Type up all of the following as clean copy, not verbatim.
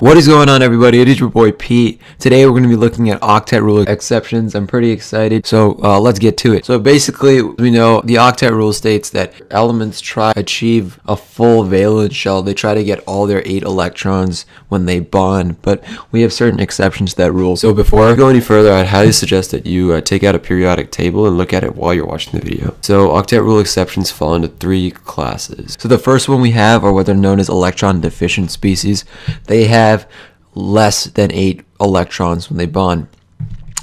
What is going on, everybody? It is your boy Pete. Today we're going to be looking at octet rule exceptions. I'm pretty excited, so let's get to it. So basically, we know the octet rule states that elements try to achieve a full valence shell. They try to get all their 8 electrons when they bond, but we have certain exceptions to that rule. So before I go any further, I'd highly suggest that you take out a periodic table and look at it while you're watching the video. So octet rule exceptions fall into 3 classes. So the first one we have are what they're known as electron deficient species. They have less than 8 electrons when they bond.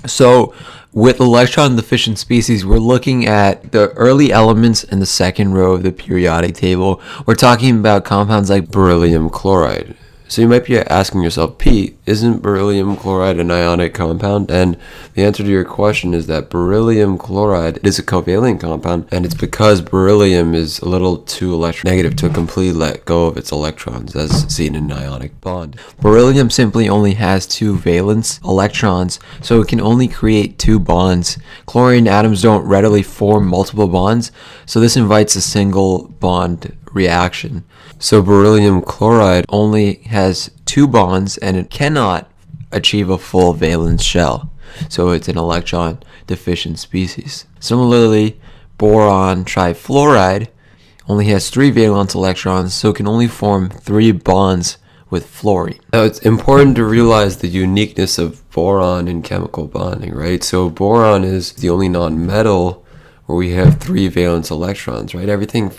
So with electron deficient species, we're looking at the early elements in the second row of the periodic table. We're talking about compounds like beryllium chloride. So you might be asking yourself, Pete, isn't beryllium chloride an ionic compound? And the answer to your question is that beryllium chloride is a covalent compound, and it's because beryllium is a little too electronegative to completely let go of its electrons, as seen in an ionic bond. Beryllium simply only has 2 valence electrons, so it can only create 2 bonds. Chlorine atoms don't readily form multiple bonds, so this invites a single bond reaction. So beryllium chloride only has 2 bonds and it cannot achieve a full valence shell. So it's an electron deficient species. Similarly, boron trifluoride only has 3 valence electrons, so it can only form 3 bonds with fluorine. Now it's important to realize the uniqueness of boron in chemical bonding, right? So boron is the only non-metal where we have 3 valence electrons, right? Everything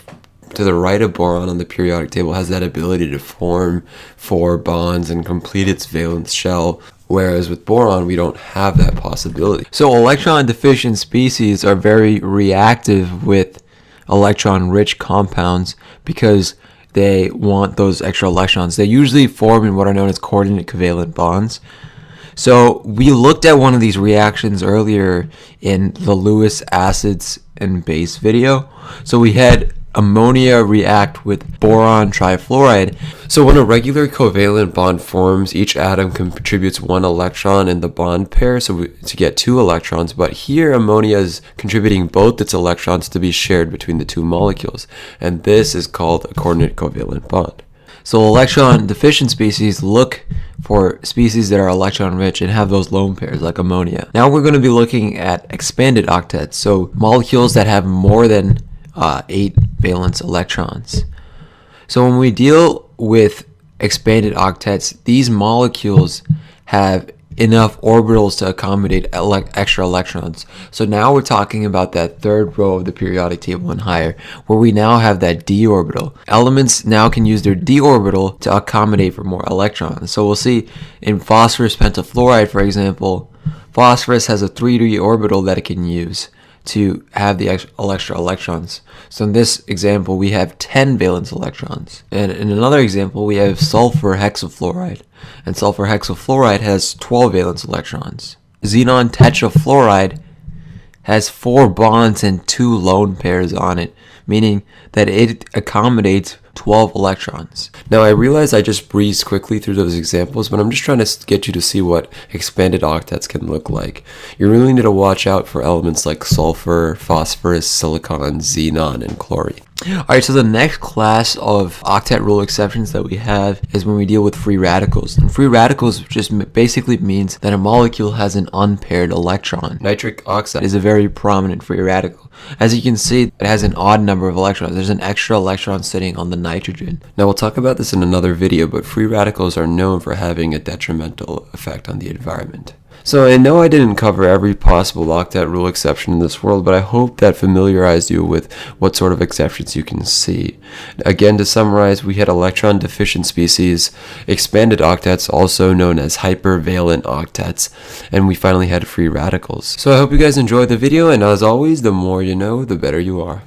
to the right of boron on the periodic table has that ability to form 4 bonds and complete its valence shell, whereas with boron we don't have that possibility. So electron deficient species are very reactive with electron rich compounds because they want those extra electrons. They usually form in what are known as coordinate covalent bonds. So we looked at one of these reactions earlier in the Lewis acids and base video. So we had ammonia react with boron trifluoride. So when a regular covalent bond forms, each atom contributes 1 electron in the bond pair to get 2 electrons, but here ammonia is contributing both its electrons to be shared between the 2 molecules, and this is called a coordinate covalent bond. So electron deficient species look for species that are electron rich and have those lone pairs like ammonia. Now we're going to be looking at expanded octets, so molecules that have more than 8 valence electrons. So when we deal with expanded octets, these molecules have enough orbitals to accommodate extra electrons. So now we're talking about that third row of the periodic table and higher, where we now have that d orbital. Elements now can use their d orbital to accommodate for more electrons. So we'll see in phosphorus pentafluoride, for example, phosphorus has a 3d orbital that it can use to have the extra electrons. So in this example, we have 10 valence electrons. And in another example, we have sulfur hexafluoride. And sulfur hexafluoride has 12 valence electrons. Xenon tetrafluoride has 4 bonds and 2 lone pairs on it, meaning that it accommodates 12 electrons. Now I realize I just breezed quickly through those examples, but I'm just trying to get you to see what expanded octets can look like. You really need to watch out for elements like sulfur, phosphorus, silicon, xenon, and chlorine. Alright, so the next class of octet rule exceptions that we have is when we deal with free radicals. And free radicals just basically means that a molecule has an unpaired electron. Nitric oxide is a very prominent free radical. As you can see, it has an odd number of electrons. There's an extra electron sitting on the nitrogen. Now we'll talk about this in another video, but free radicals are known for having a detrimental effect on the environment. So I know I didn't cover every possible octet rule exception in this world, but I hope that familiarized you with what sort of exceptions you can see. Again, to summarize, we had electron deficient species, expanded octets, also known as hypervalent octets, and we finally had free radicals. So I hope you guys enjoyed the video, and as always, the more you know, the better you are.